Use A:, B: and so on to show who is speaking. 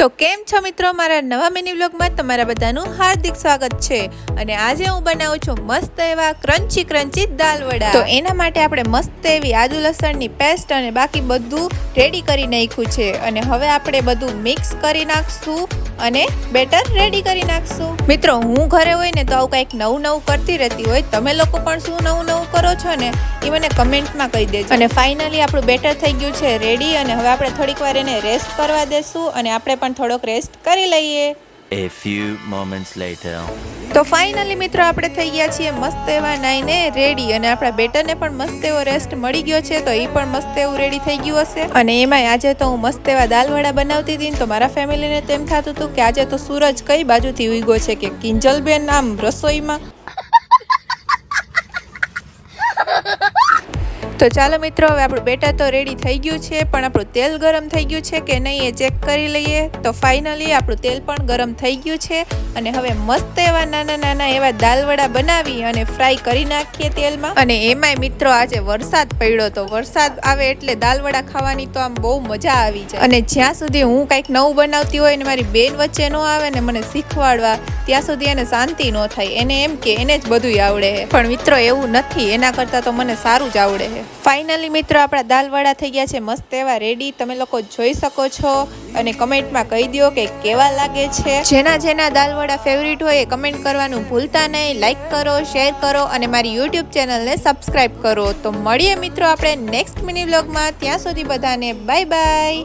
A: તો કેમ છો મિત્રો, મારા નવા મિની વ્લોગમાં તમારા બધાનું હાર્દિક સ્વાગત છે। અને આજે હું બનાવું છું મસ્ત એવા ક્રન્ચી દાલ વડા। તો એના માટે આપણે મસ્ત એવી આદુ લસણની પેસ્ટ અને બાકી બધું રેડી કરી નાખ્યું છે। અને હવે આપણે બધું મિક્સ કરી નાખશું અને બેટર રેડી કરી નાખશું। મિત્રો, હું ઘરે હોય ને તો આવું કંઈક નવું કરતી રહેતી હોય, તમે લોકો પણ શું નવું કરો છો ને એ મને કમેન્ટમાં કહી દેજો। અને ફાઇનલી આપણું બેટર થઈ ગયું છે રેડી, અને હવે આપણે થોડીક વાર એને રેસ્ટ કરવા દેશું અને આપણે પણ થોડોક રેસ્ટ કરી લઈએ।
B: A few moments later.
A: તો ફાઇનલી મિત્રો આપણે થઈ ગયા છીએ મસ્ત એવા નાઈને રેડી, અને આપણા બેટરને પણ મસ્ત એવો રેસ્ટ મળી ગયો છે, તો એ પણ મસ્ત એવું રેડી થઈ ગયું હશે। અને એમાંય આજે તો હું મસ્ત એવા દાલ વડા બનાવતી હતી, તો મારા ફેમિલીને તો એમ થતું હતું કે આજે તો સૂરજ કઈ બાજુથી ઉગ્યો છે, કે કિંજલબેન આમ રસોઈમાં। તો ચાલો મિત્રો, હવે આપણું બેટર તો રેડી થઈ ગયું છે, પણ આપણું તેલ ગરમ થઈ ગયું છે કે નહીં એ ચેક કરી લઈએ। તો ફાઇનલી આપણું તેલ પણ ગરમ થઈ ગયું છે, અને હવે મસ્ત એવા નાના એવા દાલ વડા બનાવી અને ફ્રાય કરી નાખીએ તેલમાં। અને એમાંય મિત્રો આજે વરસાદ પડ્યો, તો વરસાદ આવે એટલે દાલ વડા ખાવાની તો આમ બહુ મજા આવી જાય। અને જ્યાં સુધી હું કંઈક નવું બનાવતી હોય ને મારી બેન વચ્ચે ન આવે ને મને શીખવાડવા, ત્યાં સુધી એને શાંતિ ન થાય, એને એમ કે એને જ બધું આવડે છે। પણ મિત્રો એવું નથી, એના કરતાં તો મને સારું જ આવડે છે। ફાઇનલી મિત્રો આપણા દાલ વડા થઈ ગયા છે મસ્ત એવા રેડી, તમે લોકો જોઈ શકો છો, અને કમેન્ટમાં કહી દો કે કેવા લાગે છે। જેના દાલ વડા ફેવરિટ હોય એ કમેન્ટ કરવાનું ભૂલતા નહીં, લાઈક કરો, શેર કરો અને મારી યુટ્યુબ ચેનલને સબસ્ક્રાઈબ કરો। તો મળીએ મિત્રો આપણે નેક્સ્ટ મિની વ્લોગમાં, ત્યાં સુધી બધાને બાય બાય।